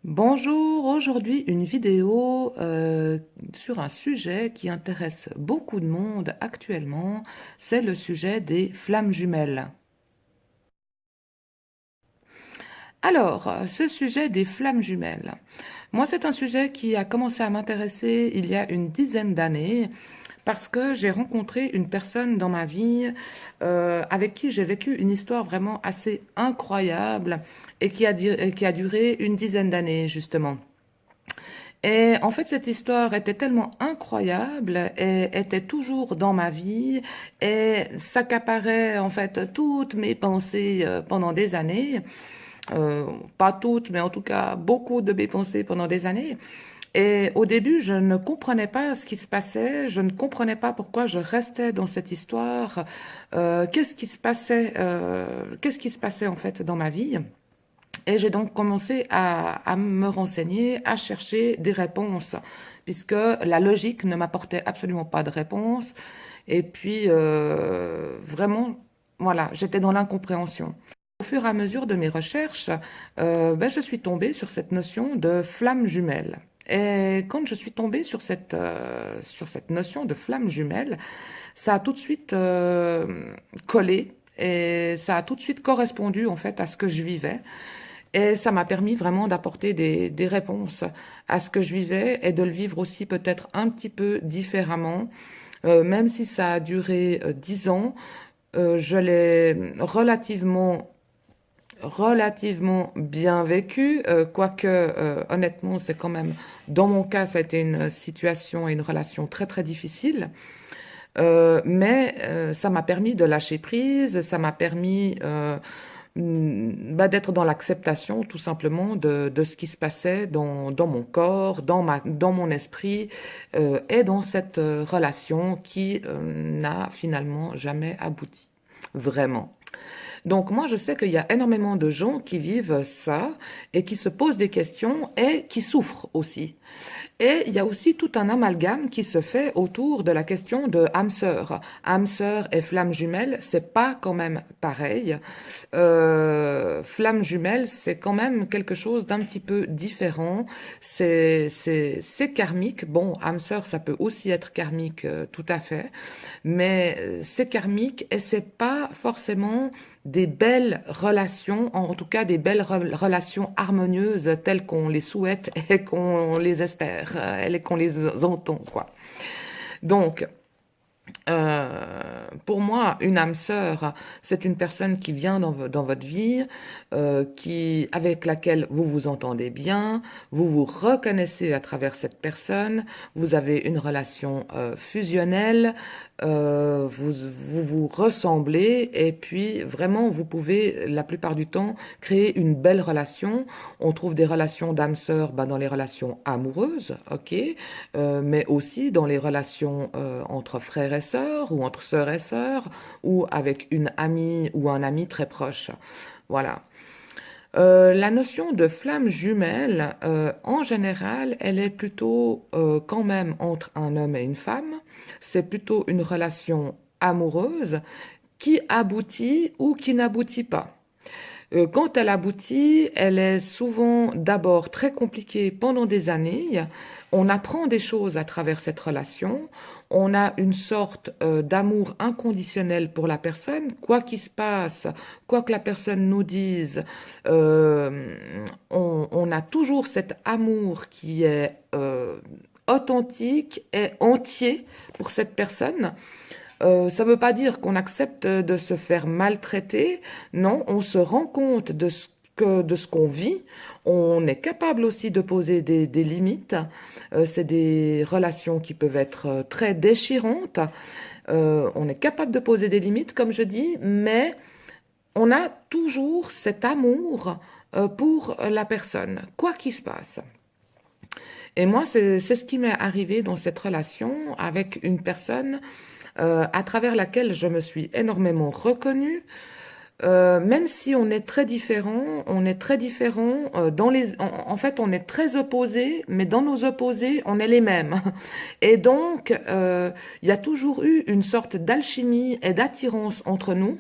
Bonjour, aujourd'hui une vidéo sur un sujet qui intéresse beaucoup de monde actuellement, c'est le sujet des flammes jumelles. Alors, ce sujet des flammes jumelles, moi c'est un sujet qui a commencé à m'intéresser il y a une dizaine d'années parce que j'ai rencontré une personne dans ma vie avec qui j'ai vécu une histoire vraiment assez incroyable et qui a duré une dizaine d'années justement. Et en fait, cette histoire était tellement incroyable et était toujours dans ma vie et s'accaparait en fait toutes mes pensées pendant des années. Euh, Pas toutes, mais en tout cas beaucoup de mes pensées pendant des années. Et au début, je ne comprenais pas ce qui se passait, je ne comprenais pas pourquoi je restais dans cette histoire, qu'est-ce qui se passait en fait dans ma vie. Et j'ai donc commencé à me renseigner, à chercher des réponses, puisque la logique ne m'apportait absolument pas de réponse. Et puis, vraiment, voilà, j'étais dans l'incompréhension. Au fur et à mesure de mes recherches, je suis tombée sur cette notion de flamme jumelle. Et quand je suis tombée sur cette notion de flamme jumelle, ça a tout de suite collé et ça a tout de suite correspondu en fait à ce que je vivais. Et ça m'a permis vraiment d'apporter des réponses à ce que je vivais et de le vivre aussi peut-être un petit peu différemment. Même si ça a duré 10 ans, je l'ai relativement bien vécu, quoique honnêtement, c'est quand même, dans mon cas, ça a été une situation et une relation très très difficile. Mais ça m'a permis de lâcher prise, ça m'a permis d'être dans l'acceptation tout simplement de ce qui se passait dans mon corps, dans mon esprit et dans cette relation qui n'a finalement jamais abouti. Vraiment. Donc moi, je sais qu'il y a énormément de gens qui vivent ça et qui se posent des questions et qui souffrent aussi. Et il y a aussi tout un amalgame qui se fait autour de la question de âme sœur. Âme sœur et flamme jumelle, c'est pas quand même pareil. Flamme jumelle, c'est quand même quelque chose d'un petit peu différent. C'est karmique. Bon, âme sœur, ça peut aussi être karmique, tout à fait. Mais c'est karmique et c'est pas forcément des belles relations, en tout cas des belles relations harmonieuses telles qu'on les souhaite et qu'on les espère et qu'on les entend, quoi. Donc, pour moi, une âme sœur, c'est une personne qui vient dans votre vie, avec laquelle vous vous entendez bien, vous vous reconnaissez à travers cette personne, vous avez une relation fusionnelle, vous vous ressemblez et puis vraiment vous pouvez la plupart du temps créer une belle relation. On trouve des relations d'âme sœur dans les relations amoureuses, ok, mais aussi dans les relations entre frères et sœurs ou entre sœurs et sœurs ou avec une amie ou un ami très proche. Voilà. La notion de flamme jumelle, en général, elle est plutôt quand même entre un homme et une femme. C'est plutôt une relation amoureuse qui aboutit ou qui n'aboutit pas. Quand elle aboutit, elle est souvent d'abord très compliquée pendant des années. On apprend des choses à travers cette relation. On a une sorte d'amour inconditionnel pour la personne, quoi qu'il se passe, quoi que la personne nous dise. On a toujours cet amour qui est authentique et entier pour cette personne. Ça ne veut pas dire qu'on accepte de se faire maltraiter. Non, on se rend compte de ce qu'on vit. On est capable aussi de poser des limites. C'est des relations qui peuvent être très déchirantes. On est capable de poser des limites, comme je dis, mais on a toujours cet amour pour la personne, quoi qu'il se passe. Et moi, c'est ce qui m'est arrivé dans cette relation avec une personne à travers laquelle je me suis énormément reconnue. Même si on est très différents en fait, on est très opposés, mais dans nos opposés, on est les mêmes. Et donc, il y a toujours eu une sorte d'alchimie et d'attirance entre nous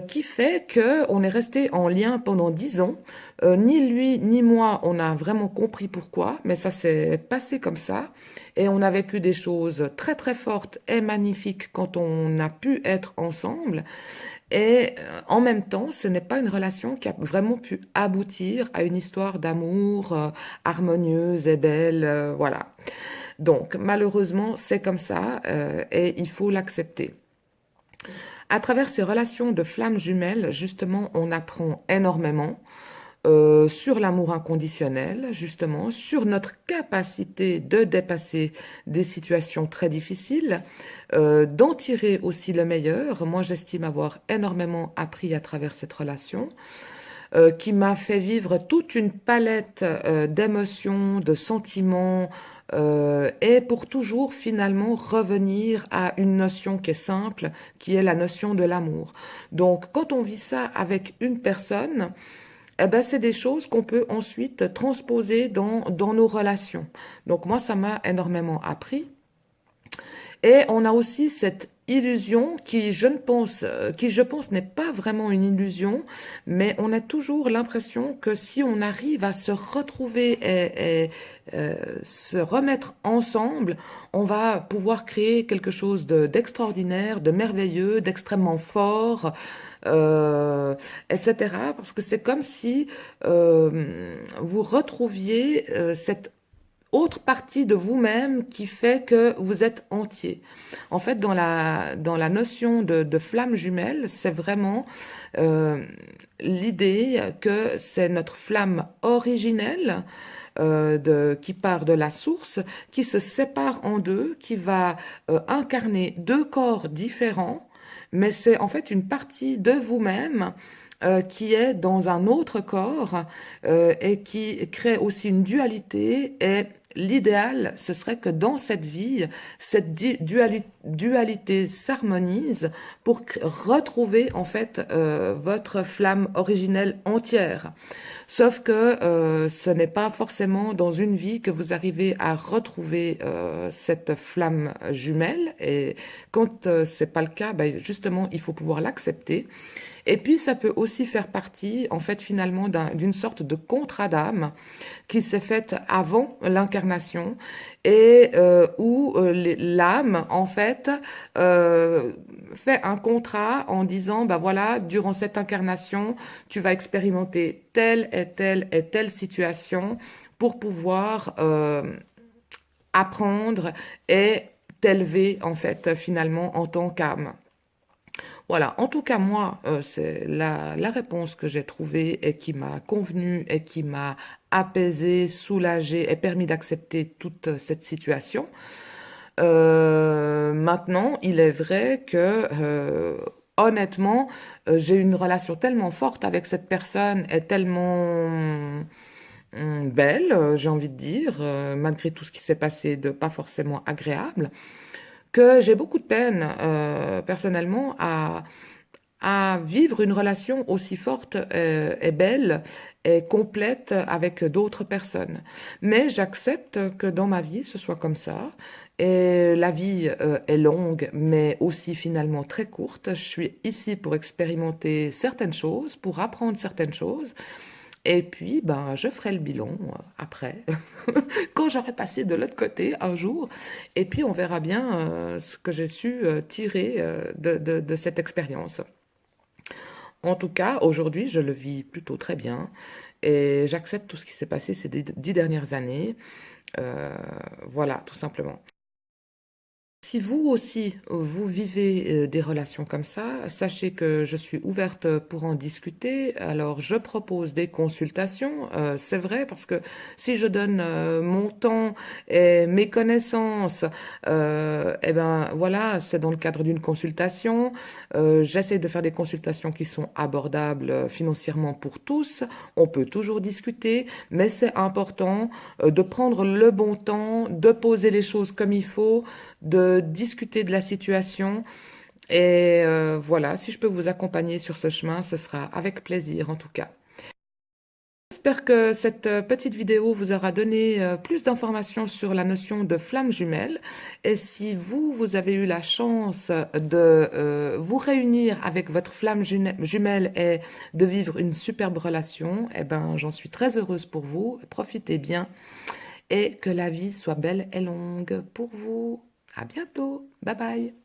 qui fait que on est resté en lien pendant 10 ans. Ni lui ni moi, on a vraiment compris pourquoi, mais ça s'est passé comme ça. Et on a vécu des choses très très fortes et magnifiques quand on a pu être ensemble. Et en même temps, ce n'est pas une relation qui a vraiment pu aboutir à une histoire d'amour harmonieuse et belle, voilà. Donc, malheureusement, c'est comme ça et il faut l'accepter. À travers ces relations de flammes jumelles, justement, on apprend énormément sur l'amour inconditionnel, justement, sur notre capacité de dépasser des situations très difficiles, d'en tirer aussi le meilleur. Moi, j'estime avoir énormément appris à travers cette relation, qui m'a fait vivre toute une palette d'émotions, de sentiments, et pour toujours finalement revenir à une notion qui est simple, qui est la notion de l'amour. Donc, quand on vit ça avec une personne, eh ben, c'est des choses qu'on peut ensuite transposer dans nos relations. Donc moi, ça m'a énormément appris. Et on a aussi cette illusion qui, je pense, n'est pas vraiment une illusion, mais on a toujours l'impression que si on arrive à se retrouver et se remettre ensemble, on va pouvoir créer quelque chose d'extraordinaire, de merveilleux, d'extrêmement fort, etc. Parce que c'est comme si vous retrouviez cette autre partie de vous-même qui fait que vous êtes entier. En fait, dans la notion de flamme jumelle, c'est vraiment euh, l'idée que c'est notre flamme originelle qui part de la source, qui se sépare en deux, qui va incarner deux corps différents, mais c'est en fait une partie de vous-même qui est dans un autre corps et qui crée aussi une dualité. Et l'idéal, ce serait que dans cette vie, cette dualité s'harmonise pour retrouver en fait votre flamme originelle entière. Sauf que ce n'est pas forcément dans une vie que vous arrivez à retrouver cette flamme jumelle. Et quand c'est pas le cas, ben, justement, il faut pouvoir l'accepter. Et puis, ça peut aussi faire partie, en fait, finalement, d'une sorte de contrat d'âme qui s'est faite avant l'incarnation et où l'âme, en fait, fait un contrat en disant, bah voilà, durant cette incarnation, tu vas expérimenter telle et telle situation pour pouvoir apprendre et t'élever, en fait, finalement, en tant qu'âme. Voilà, en tout cas, moi, c'est la réponse que j'ai trouvée et qui m'a convenu et qui m'a apaisé, soulagé et permis d'accepter toute cette situation. Maintenant, il est vrai que, honnêtement, j'ai une relation tellement forte avec cette personne et tellement belle, j'ai envie de dire, malgré tout ce qui s'est passé de pas forcément agréable, que j'ai beaucoup de peine, personnellement, à vivre une relation aussi forte et belle et complète avec d'autres personnes. Mais j'accepte que dans ma vie, ce soit comme ça. Et la vie est longue, mais aussi finalement très courte. Je suis ici pour expérimenter certaines choses, pour apprendre certaines choses. Et puis, ben, je ferai le bilan après, quand j'aurai passé de l'autre côté un jour. Et puis, on verra bien ce que j'ai su tirer de cette expérience. En tout cas, aujourd'hui, je le vis plutôt très bien et j'accepte tout ce qui s'est passé ces 10 dernières années. Euh, voilà, tout simplement. Si vous aussi, vous vivez des relations comme ça, sachez que je suis ouverte pour en discuter. Alors, je propose des consultations. C'est vrai parce que si je donne mon temps et mes connaissances, eh ben voilà, c'est dans le cadre d'une consultation. J'essaie de faire des consultations qui sont abordables financièrement pour tous. On peut toujours discuter, mais c'est important de prendre le bon temps, de poser les choses comme il faut, de discuter de la situation Et voilà, si je peux vous accompagner sur ce chemin, ce sera avec plaisir en tout cas. J'espère que cette petite vidéo vous aura donné plus d'informations sur la notion de flamme jumelle. Et si vous avez eu la chance de vous réunir avec votre flamme jumelle et de vivre une superbe relation, eh ben, j'en suis très heureuse pour vous. Profitez bien et que la vie soit belle et longue pour vous. À bientôt. Bye bye.